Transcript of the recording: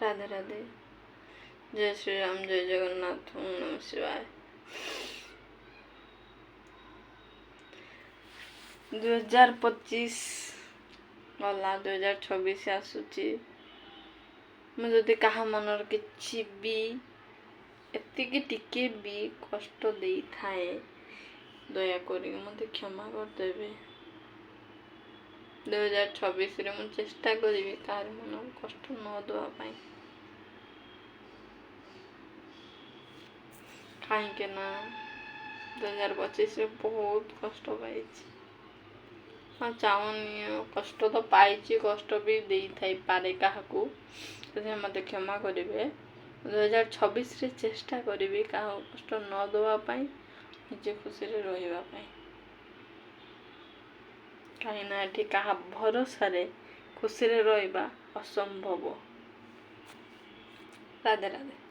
राधे राधे। जय श्री राम, जय जगन्नाथ, ओम नमः शिवाय। 2025 गला 2026 आसुची। ମୁଁ ଯଦି କାହା ମନରେ କିଛି ବି ଏତିକି ଟିକେ ବି କଷ୍ଟ ଦେଇଥାଏ ଦୟାକରି ମୋତେ କ୍ଷମା କରିଦେବେ। 2026ରେ ମୁଁ ଚେଷ୍ଟା କରିବି କାହାର ମନରେ କଷ୍ଟ ନ ଦେବା ପାଇଁ। କାହିଁକି ନା 2025ରେ ବହୁତ କଷ୍ଟ ପାଇଛି। ହଁ ଚାହୁଁନି, କଷ୍ଟ ତ ପାଇଛି, କଷ୍ଟ ବି ଦେଇଥାଇପାରେ କାହାକୁ, ସେଥିପାଇଁ ମୋତେ କ୍ଷମା କରିବେ। 2026ରେ ଚେଷ୍ଟା କରିବି କାହାକୁ କଷ୍ଟ ନ ଦେବା ପାଇଁ, ନିଜେ ଖୁସିରେ ରହିବା ପାଇଁ। କାହିଁକିନା ଏଠି କାହା ଭରସାରେ ଖୁସିରେ ରହିବା ଅସମ୍ଭବ। ରାଧେ ରାଧେ।